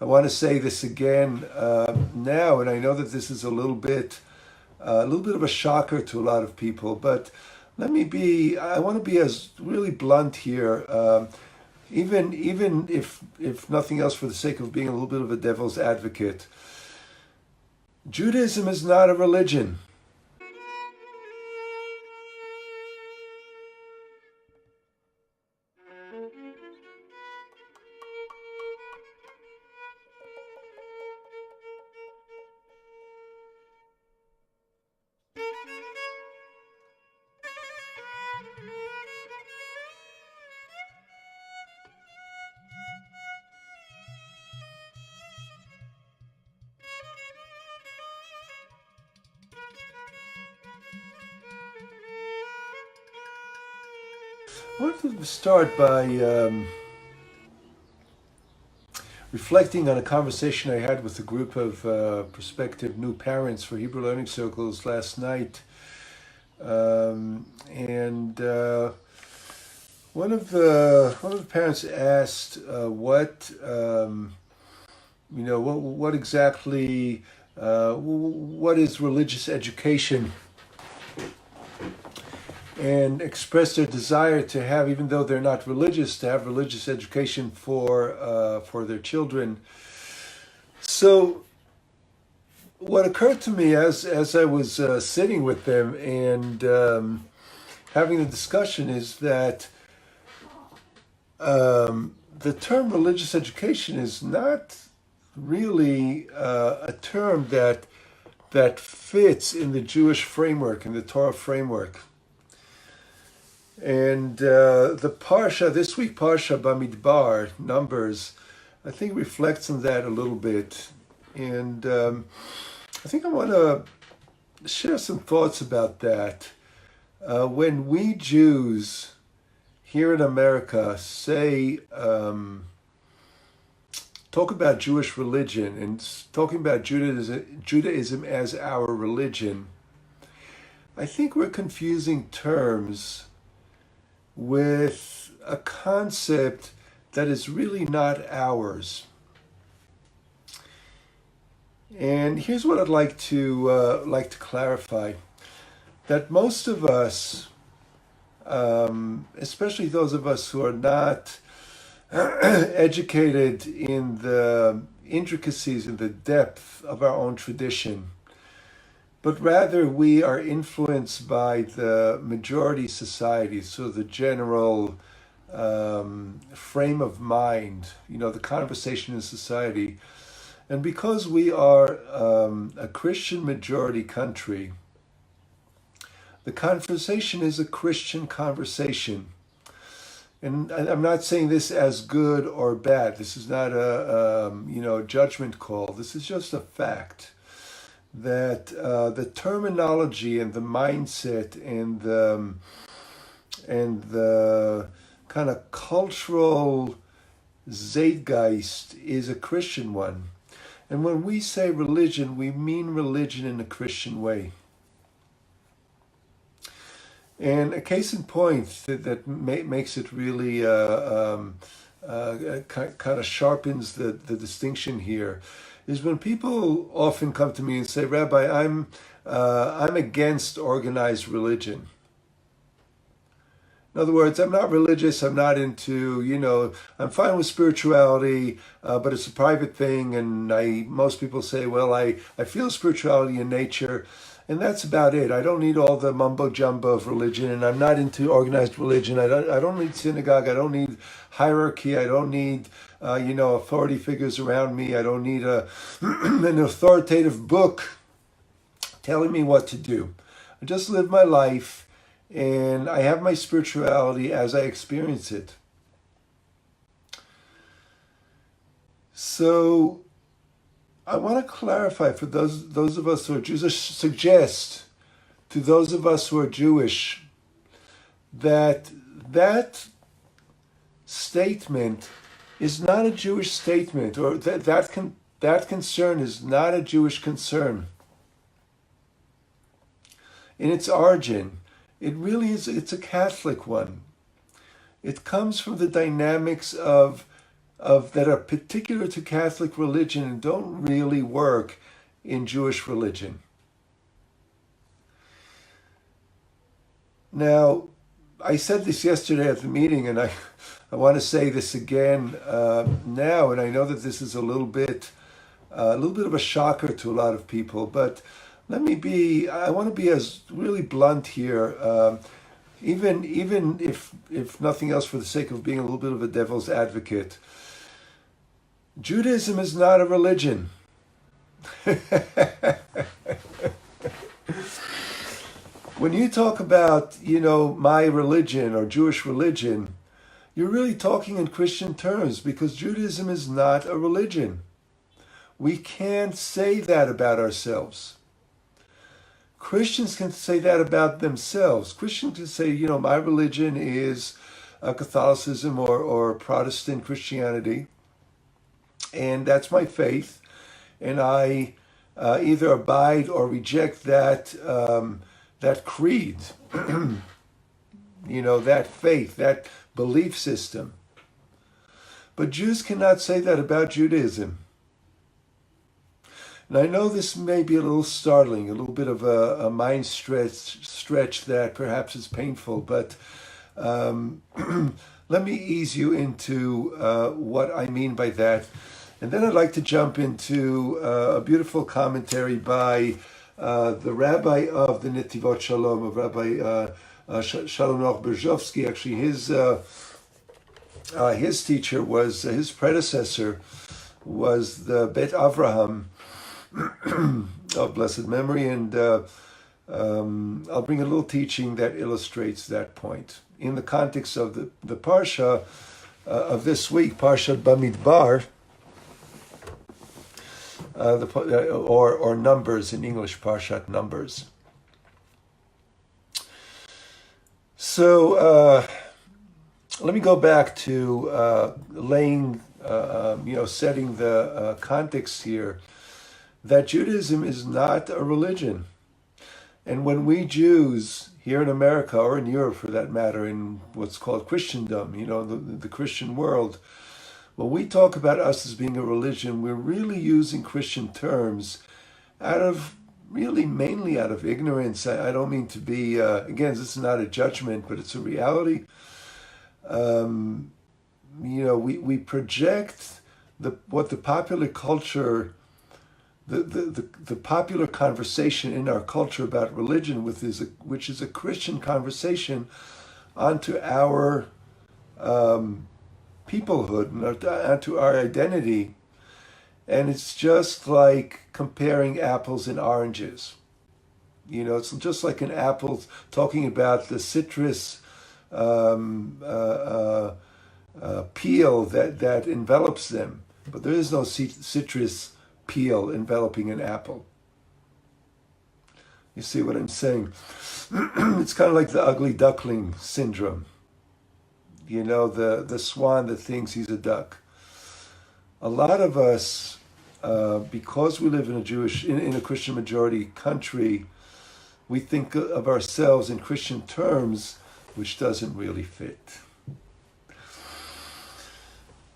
I want to say this again now, and I know that this is a little bit of a shocker to a lot of people, but I want to be as really blunt here, even if nothing else for the sake of being a little bit of a devil's advocate. Judaism is not a religion. I want to start by reflecting on a conversation I had with a group of prospective new parents for Hebrew Learning Circles last night. And one of the parents asked what exactly what is religious education, and expressed their desire to have, even though they're not religious, to have religious education for their children. So what occurred to me as I was sitting with them and having the discussion is that the term religious education is not really a term that fits in the Jewish framework, in the Torah framework. And the Parsha, this week Parsha Bamidbar, Numbers, I think reflects on that a little bit. And I think I want to share some thoughts about that. When we Jews here in America say, talk about Jewish religion and talking about Judaism as our religion, I think we're confusing terms with a concept that is really not ours. And here's what I'd like to clarify: that most of us, especially those of us who are not educated in the intricacies and the depth of our own tradition, but rather we are influenced by the majority society, so the general frame of mind, the conversation in society. And because we are a Christian majority country, the conversation is a Christian conversation. And I'm not saying this as good or bad. This is not a judgment call. This is just a fact that the terminology and the mindset and the kind of cultural zeitgeist is a Christian one. And when we say religion, we mean religion in a Christian way. And a case in point that makes it really kind of sharpens the distinction here is when people often come to me and say, "Rabbi, I'm against organized religion." In other words, I'm not religious. I'm not into, I'm fine with spirituality, but it's a private thing. And most people say, well, I feel spirituality in nature, and that's about it. I don't need all the mumbo jumbo of religion, and I'm not into organized religion. I don't need synagogue. I don't need hierarchy. I don't need, authority figures around me. I don't need an authoritative book telling me what to do. I just live my life, and I have my spirituality as I experience it. So I want to clarify for those of us who are Jews, suggest to those of us who are Jewish that statement is not a Jewish statement, or that concern is not a Jewish concern. In its origin, it really is, it's a Catholic one. It comes from the dynamics of that are particular to Catholic religion and don't really work in Jewish religion. Now, I said this yesterday at the meeting, and I want to say this again now, and I know that this is a little bit of a shocker to a lot of people, but I want to be as really blunt here, even if nothing else for the sake of being a little bit of a devil's advocate. Judaism is not a religion. When you talk about, my religion or Jewish religion, you're really talking in Christian terms, because Judaism is not a religion. We can't say that about ourselves. Christians can say that about themselves. Christians can say, my religion is Catholicism or Protestant Christianity, and that's my faith, and I either abide or reject that creed, that faith, that belief system. But Jews cannot say that about Judaism. And I know this may be a little startling, a little bit of a mind stretch that perhaps is painful, but let me ease you into what I mean by that. And then I'd like to jump into a beautiful commentary by the rabbi of the Netivot Shalom, of Rabbi Shalom Noach Berzhovsky. Actually, his teacher was, his predecessor was the Bet Avraham of blessed memory, and I'll bring a little teaching that illustrates that point in the context of the parsha of this week, Parshat Bamidbar, or Numbers in English, Parshat Numbers. So let me go back to setting the context here, that Judaism is not a religion. And when we Jews here in America, or in Europe for that matter, in what's called Christendom, the Christian world, when we talk about us as being a religion, we're really using Christian terms mainly out of ignorance. I don't mean to be, again, this is not a judgment, but it's a reality. We project what the popular culture, the popular conversation in our culture about religion, which is a Christian conversation, onto our peoplehood, and onto our identity. And it's just like comparing apples and oranges. It's just like an apple talking about the citrus peel that envelops them. But there is no citrus peel enveloping an apple. You see what I'm saying? It's kind of like the ugly duckling syndrome. The swan that thinks he's a duck. A lot of us, because we live in a Christian majority country, we think of ourselves in Christian terms, which doesn't really fit.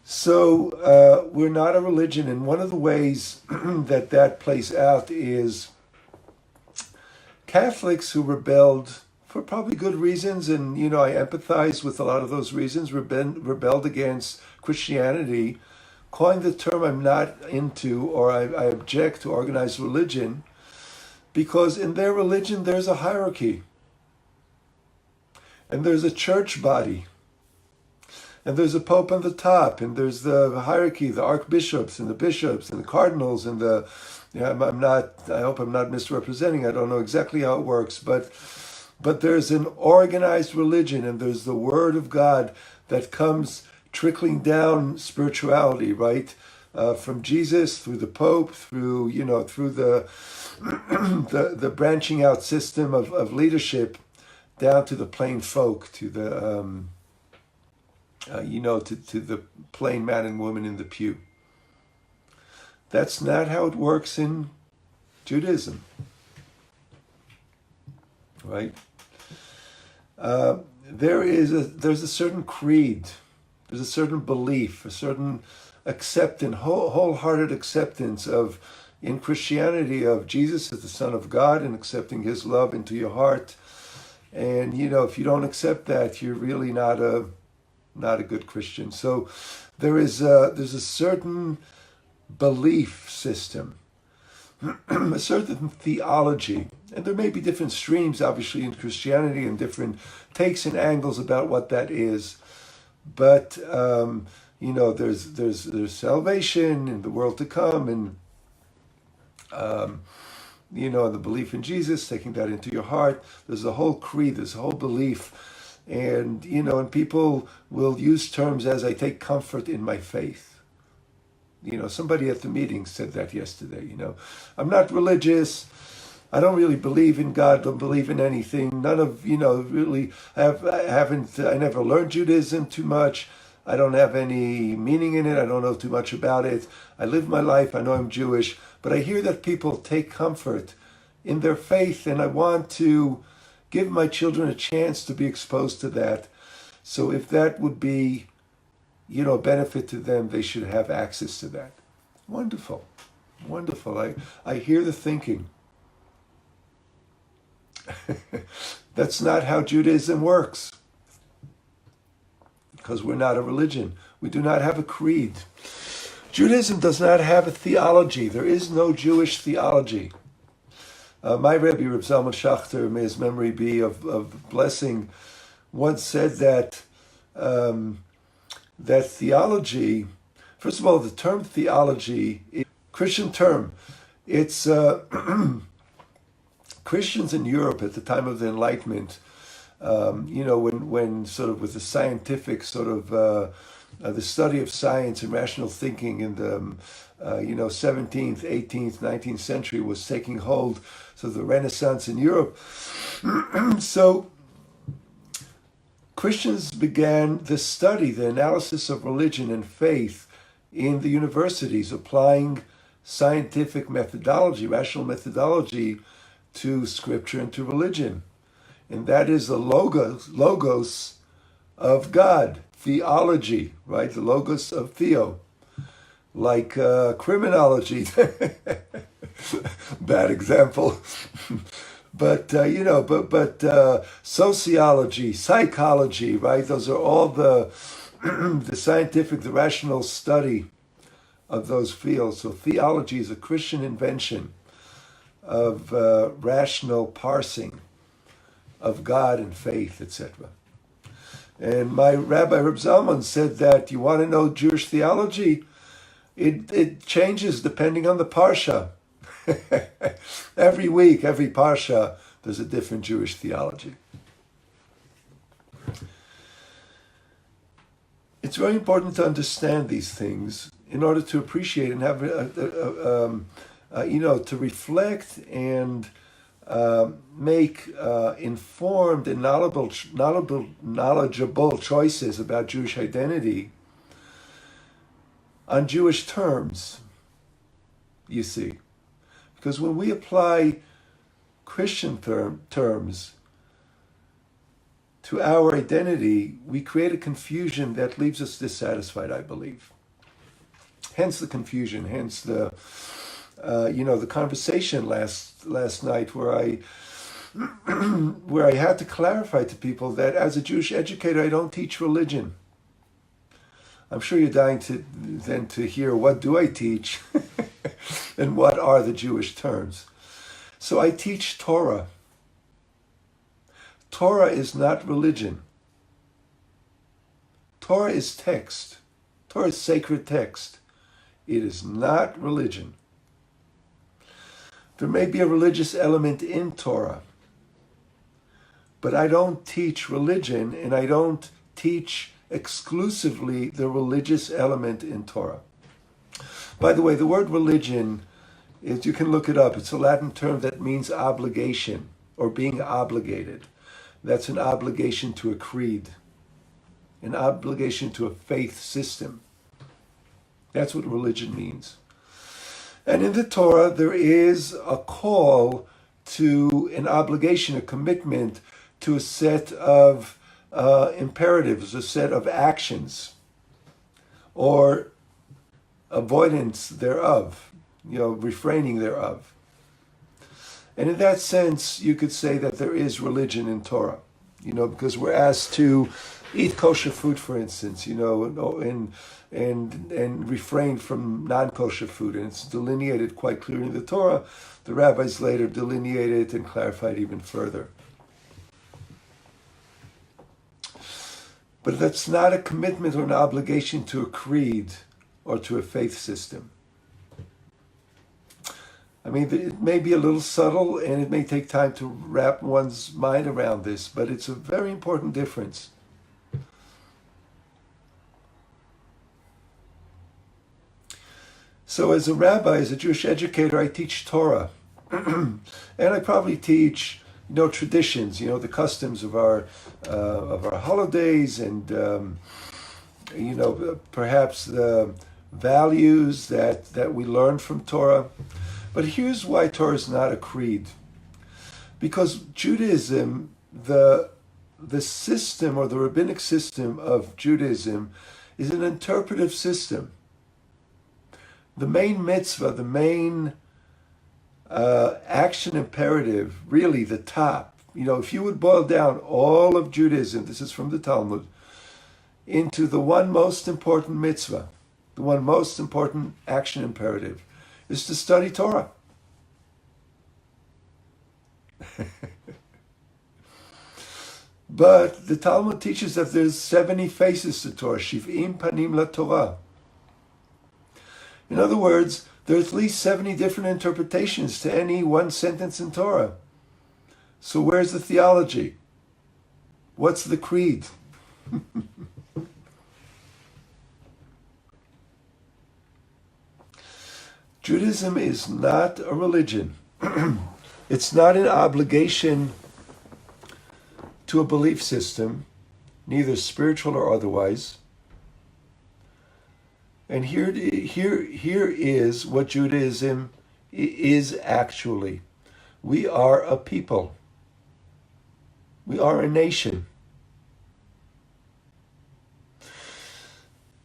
So we're not a religion, and one of the ways that plays out is Catholics who rebelled for probably good reasons, and I empathize with a lot of those reasons, rebelled against Christianity, calling the term I'm not into, or I object to organized religion, because in their religion there's a hierarchy, and there's a church body, and there's a pope on the top, and there's the hierarchy, the archbishops and the bishops and the cardinals and I hope I'm not misrepresenting, I don't know exactly how it works, but there's an organized religion, and there's the word of God that comes trickling down spirituality, right? From Jesus through the Pope, through the the branching out system of leadership, down to the plain folk, to the to the plain man and woman in the pew. That's not how it works in Judaism, right? There's a certain creed There's a certain belief, a certain acceptance, wholehearted acceptance of, in Christianity, of Jesus as the Son of God and accepting his love into your heart. And, if you don't accept that, you're really not a good Christian. So there's a certain belief system, a certain theology. And there may be different streams, obviously, in Christianity and different takes and angles about what that is. But, there's salvation in the world to come, and, the belief in Jesus, taking that into your heart. There's a whole creed, there's a whole belief. And, and people will use terms as, I take comfort in my faith. Somebody at the meeting said that yesterday, I'm not religious. I don't really believe in God, don't believe in anything. None of, really I never learned Judaism too much. I don't have any meaning in it. I don't know too much about it. I live my life. I know I'm Jewish. But I hear that people take comfort in their faith, and I want to give my children a chance to be exposed to that. So if that would be, a benefit to them, they should have access to that. Wonderful. Wonderful. I hear the thinking. That's not how Judaism works. Because we're not a religion. We do not have a creed. Judaism does not have a theology. There is no Jewish theology. My Rebbe, Reb Zalman Schachter, may his memory be of blessing, once said that that theology, first of all, the term theology is a Christian term. It's Christians in Europe at the time of the Enlightenment, when sort of with the scientific sort of the study of science and rational thinking in the 17th, 18th, 19th century was taking hold, so the Renaissance in Europe. So Christians began the study, the analysis of religion and faith in the universities, applying scientific methodology, rational methodology to scripture and to religion. And that is the logos of God, theology, right? The logos of theo, like criminology. Bad example. But sociology, psychology, right? Those are all the the scientific, the rational study of those fields. So theology is a Christian invention of rational parsing of God and faith, etc. And my Rabbi Reb Zalman said that you want to know Jewish theology? It changes depending on the parsha. Every week, every parsha, there's a different Jewish theology. It's very important to understand these things in order to appreciate and have, to reflect and make informed and knowledgeable choices about Jewish identity on Jewish terms, you see. Because when we apply Christian terms to our identity, we create a confusion that leaves us dissatisfied, I believe. Hence the confusion, hence the the conversation last night where I had to clarify to people that as a Jewish educator, I don't teach religion. I'm sure you're dying to hear, what do I teach and what are the Jewish terms? So I teach Torah. Torah is not religion. Torah is text. Torah is sacred text. It is not religion. There may be a religious element in Torah, but I don't teach religion, and I don't teach exclusively the religious element in Torah. By the way, the word religion is, you can look it up, it's a Latin term that means obligation or being obligated. That's an obligation to a creed, an obligation to a faith system. That's what religion means. And in the Torah, there is a call to an obligation, a commitment to a set of imperatives, a set of actions. or avoidance thereof, refraining thereof. And in that sense, you could say that there is religion in Torah, because we're asked to eat kosher food, for instance, and refrain from non-kosher food. And it's delineated quite clearly in the Torah. The rabbis later delineated it and clarified even further. But that's not a commitment or an obligation to a creed or to a faith system. I mean, it may be a little subtle and it may take time to wrap one's mind around this, but it's a very important difference. So as a rabbi, as a Jewish educator, I teach Torah. And I probably teach, traditions, the customs of our holidays and, perhaps the values that we learn from Torah. But here's why Torah is not a creed. Because Judaism, the system or the rabbinic system of Judaism is an interpretive system. The main mitzvah, the main action imperative, really the top, if you would boil down all of Judaism, this is from the Talmud, into the one most important mitzvah, the one most important action imperative, is to study Torah. But the Talmud teaches that there's 70 faces to Torah, shiv'im panim la Torah. In other words, there are at least 70 different interpretations to any one sentence in Torah. So where's the theology? What's the creed? Judaism is not a religion. It's not an obligation to a belief system, neither spiritual or otherwise. And here is what Judaism is actually. We are a people. We are a nation.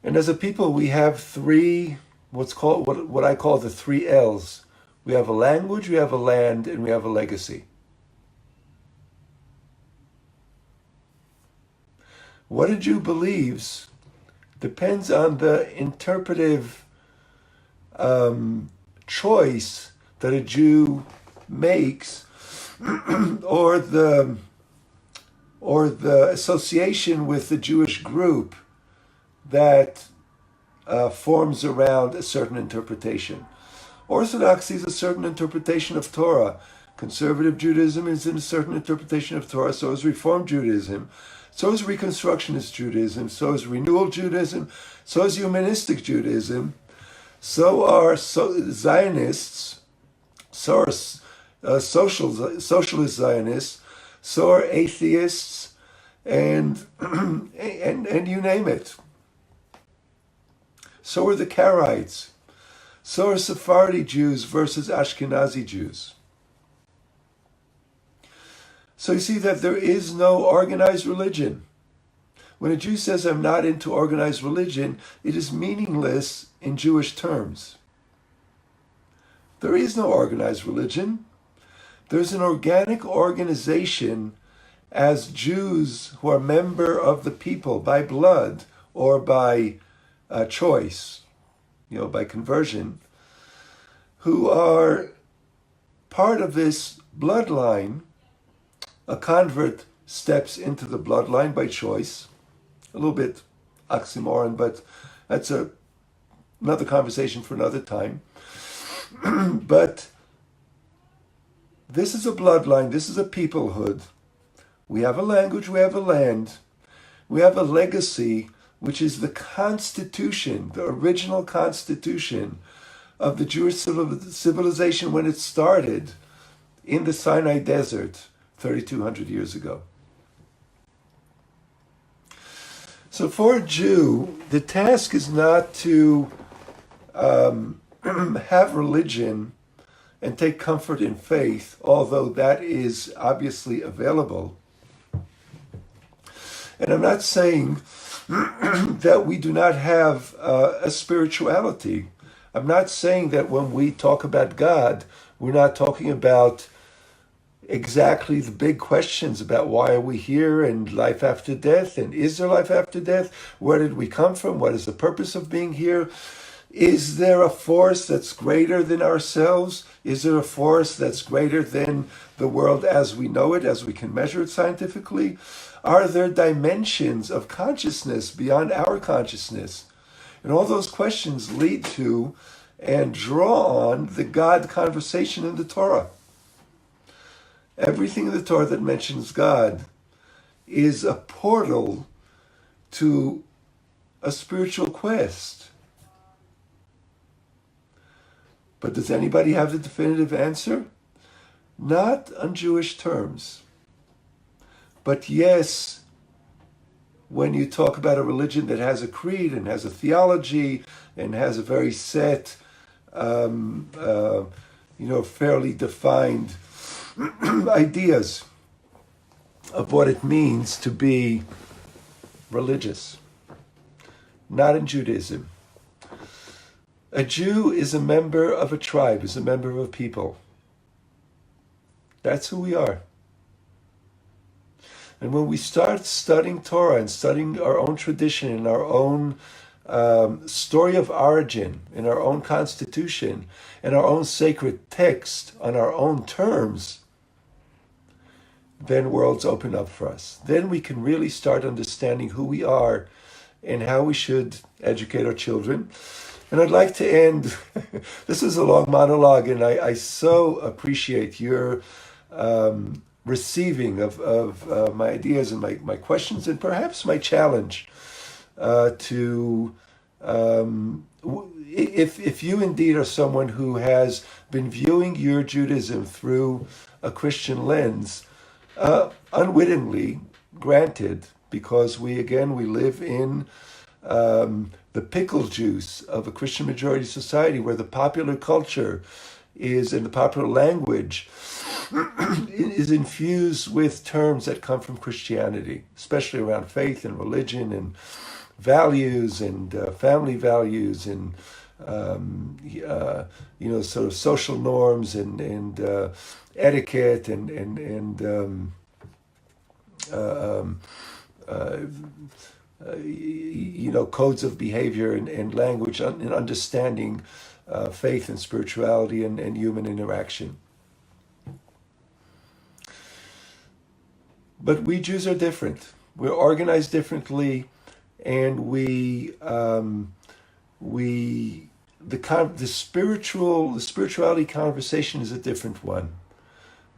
And as a people, we have what I call the 3 L's. We have a language, we have a land, and we have a legacy. What a Jew believes depends on the interpretive choice that a Jew makes, or the association with the Jewish group that forms around a certain interpretation. Orthodoxy is a certain interpretation of Torah. Conservative Judaism is in a certain interpretation of Torah. So is Reform Judaism. So is Reconstructionist Judaism. So is Renewal Judaism. So is Humanistic Judaism. So are Zionists. So are socialist Zionists. So are atheists, and you name it. So are the Karaites. So are Sephardi Jews versus Ashkenazi Jews. So you see that there is no organized religion. When a Jew says, I'm not into organized religion, it is meaningless in Jewish terms. There is no organized religion. There's an organic organization as Jews who are member of the people by blood or by choice, by conversion, who are part of this bloodline. A convert steps into the bloodline by choice. A little bit oxymoron, but that's another conversation for another time. But this is a bloodline, this is a peoplehood. We have a language, we have a land, we have a legacy, which is the constitution, the original constitution of the Jewish civilization when it started in the Sinai Desert 3,200 years ago. So for a Jew, the task is not to have religion and take comfort in faith, although that is obviously available. And I'm not saying that we do not have a spirituality. I'm not saying that when we talk about God, we're not talking about exactly the big questions about why are we here and life after death, and is there life after death? Where did we come from? What is the purpose of being here? Is there a force that's greater than ourselves? Is there a force that's greater than the world as we know it, as we can measure it scientifically? Are there dimensions of consciousness beyond our consciousness? And all those questions lead to and draw on the God conversation in the Torah. Everything in the Torah that mentions God is a portal to a spiritual quest. But does anybody have the definitive answer? Not on Jewish terms. But yes, when you talk about a religion that has a creed and has a theology and has a very set, fairly defined ideas of what it means to be religious. Not in Judaism. A Jew is a member of a tribe, is a member of a people. That's who we are. And when we start studying Torah and studying our own tradition and our own story of origin, in our own constitution, and our own sacred text on our own terms, then worlds open up for us. Then we can really start understanding who we are and how we should educate our children. And I'd like to end, this is a long monologue, and I so appreciate your receiving of my ideas and my questions and perhaps my challenge to, if you indeed are someone who has been viewing your Judaism through a Christian lens, unwittingly, granted, because we live in the pickle juice of a Christian majority society where the popular culture is, and the popular language is infused with terms that come from Christianity, especially around faith and religion and values and family values and sort of social norms and etiquette and codes of behavior and language and understanding faith and spirituality and human interaction. But we Jews are different. We're organized differently, and the spirituality conversation is a different one,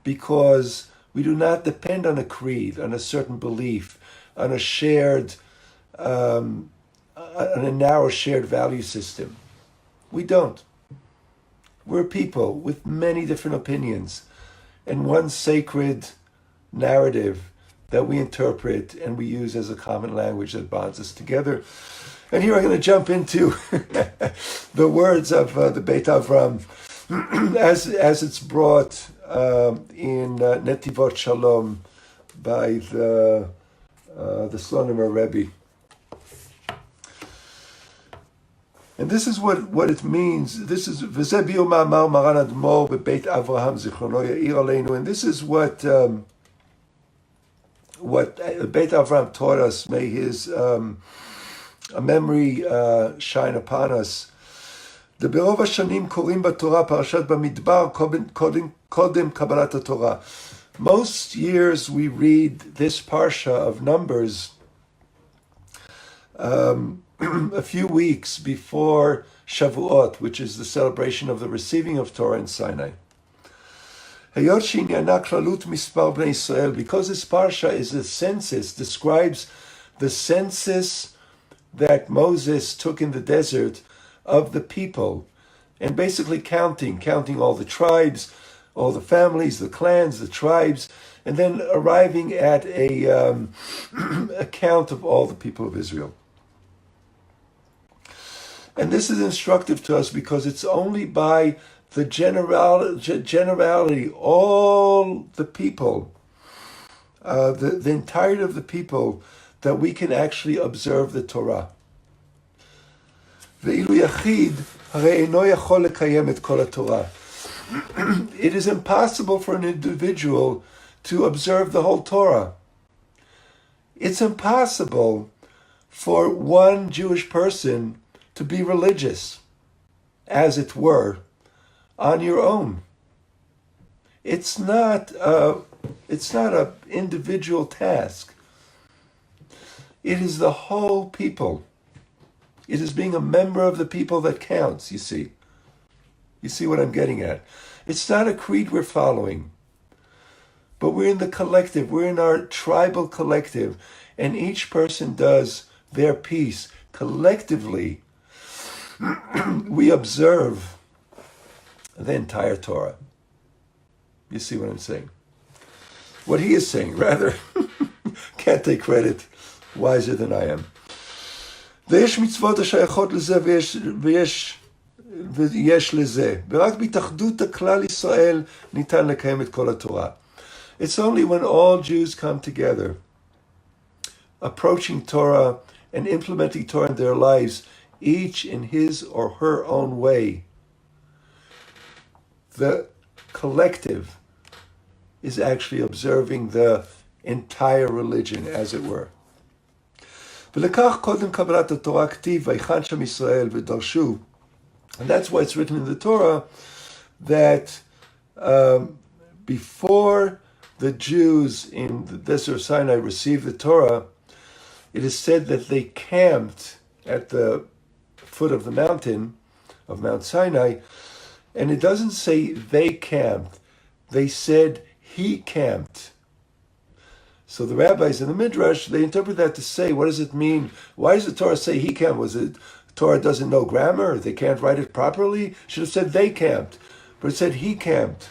because we do not depend on a creed, on a certain belief, on a shared, on a narrow shared value system. We don't. We're people with many different opinions and one sacred narrative that we interpret and we use as a common language that bonds us together. And here I'm going to jump into the words of the Beit Avram as it's brought in Netivot Shalom by the Slonemer Rebbe. And this is what it means. This is V'zeh bi'u ma'amar Maran Admor beBeit Avraham Zichrono Ya'ir Aleinu. And this is what Beit Avram taught us. May his memory shine upon us. ברוב השנים קוראים בתורה פרשת במדבר קודם קבלת התורה. Most years we read this parsha of Numbers a few weeks before Shavuot, which is the celebration of the receiving of Torah in Sinai. Because this parsha is a census, describes the census that Moses took in the desert of the people, and basically counting all the tribes, all the families, the clans, the tribes, and then arriving at a count of all the people of Israel. And this is instructive to us because it's only by the generality, all the people, the entirety of the people, that we can actually observe the Torah. ואילו יחיד הרי אינו יכול לקיים את כל התורה. It is impossible for an individual to observe the whole Torah. It's impossible for one Jewish person to be religious, as it were, on your own. It's not an individual task. It is the whole people. It is being a member of the people that counts, you see. You see what I'm getting at? It's not a creed we're following, but we're in the collective. We're in our tribal collective, and each person does their piece. Collectively, we observe the entire Torah. You see what I'm saying? What he is saying, rather. Can't take credit. Wiser than I am. ויש מצוות השייכות לזה ויש לזה. ורק בהתאחדות הכלל ישראל ניתן לקיים את כל התורה. It's only when all Jews come together, approaching Torah and implementing Torah in their lives, each in his or her own way, the collective is actually observing the entire religion, as it were. ולקח קודם קבלת התורה כתיב, ויחן שם ישראל ודרשו. And that's why it's written in the Torah that before the Jews in the desert of Sinai received the Torah, it is said that they camped at the foot of the mountain, of Mount Sinai, and it doesn't say they camped. They said he camped. So the rabbis in the Midrash, they interpret that to say, what does it mean? Why does the Torah say he camped? Was it Torah doesn't know grammar? They can't write it properly? It should have said they camped. But it said he camped.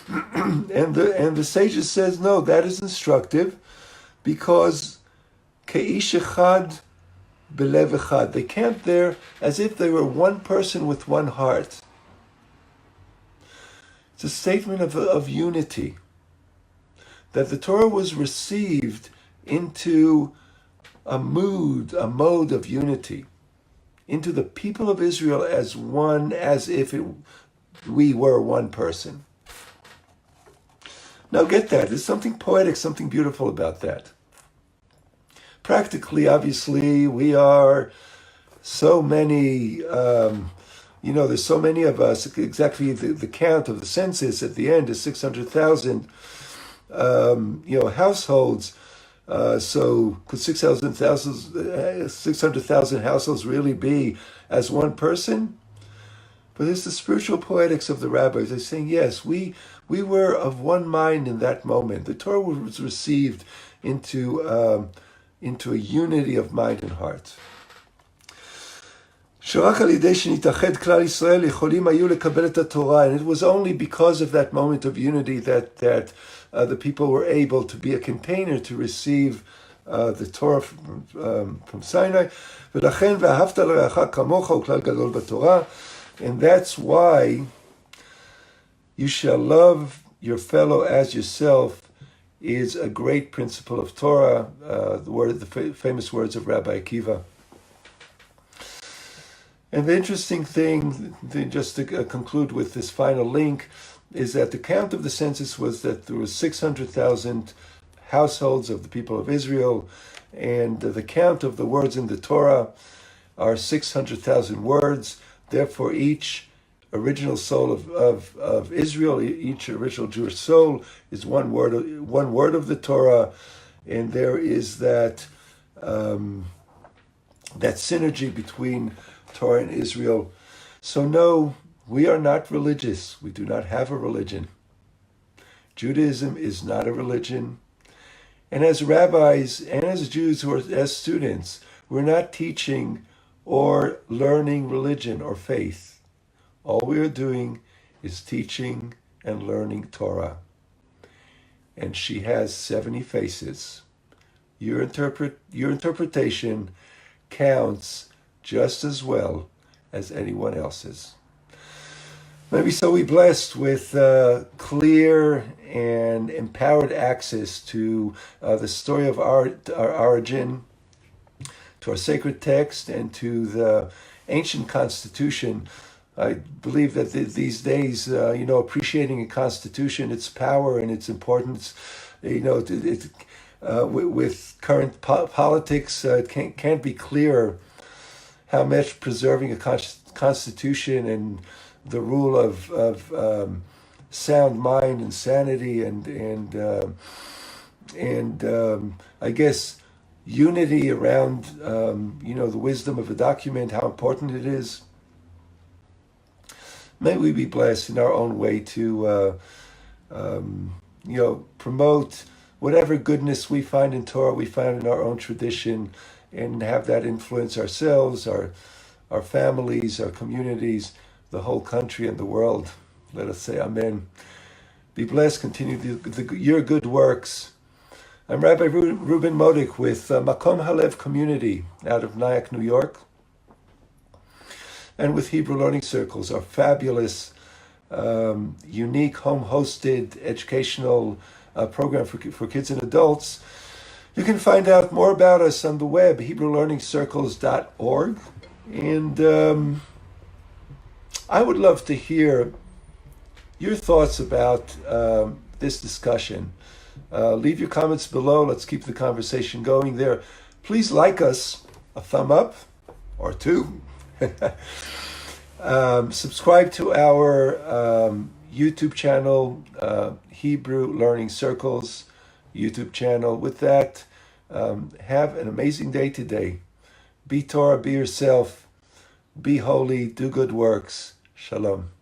and the sages says, no, that is instructive because Ke'ish echad belev echad. They camped there as if they were one person with one heart. It's a statement of unity. That the Torah was received into a mode of unity, into the people of Israel as one, as if we were one person. Now get that. There's something poetic, something beautiful about that. Practically, obviously, we are so many, there's so many of us, exactly the count of the census at the end is 600,000. Households. So could 600,000 households really be as one person? But it's the spiritual poetics of the rabbis. They're saying, yes, we were of one mind in that moment. The Torah was received into a unity of mind and heart. שרק על ידי שנתאחד כלל ישראל יכולים היו לקבל את התורה, and it was only because of that moment of unity that the people were able to be a container to receive the Torah from Sinai. ולכן ואהבת לרעך כמוך הוא כלל גדול בתורה, and that's why you shall love your fellow as yourself is a great principle of Torah, the famous words of Rabbi Akiva. And the interesting thing, just to conclude with this final link, is that the count of the census was that there was 600,000 households of the people of Israel, and the count of the words in the Torah are 600,000 words. Therefore, each original soul of Israel, each original Jewish soul, is one word of the Torah, and there is that synergy between Torah and Israel. So no, we are not religious. We do not have a religion. Judaism is not a religion. And as rabbis and as Jews as students, we're not teaching or learning religion or faith. All we are doing is teaching and learning Torah. And she has 70 faces. Your interpretation counts just as well as anyone else's. Maybe so we blessed with clear and empowered access to the story of our origin, to our sacred text, and to the ancient constitution. I believe that these days, appreciating a constitution, its power and its importance, with current politics, it can't be clearer how much preserving a constitution and the rule of sound mind and sanity and I guess unity around the wisdom of a document, how important it is. May we be blessed in our own way to promote whatever goodness we find in Torah, we find in our own tradition, and have that influence ourselves, our families, our communities, the whole country and the world. Let us say Amen. Be blessed. Continue your good works. I'm Rabbi Reuben Modik with Makom Halev Community out of Nyack, New York, and with Hebrew Learning Circles, our fabulous, unique, home-hosted educational program for kids and adults. You can find out more about us on the web, HebrewLearningCircles.org. And I would love to hear your thoughts about this discussion. Leave your comments below. Let's keep the conversation going there. Please like us, a thumb up or two. Subscribe to our YouTube channel, Hebrew Learning Circles YouTube channel. With that, have an amazing day today. Be Torah, be yourself, be holy, do good works. Shalom.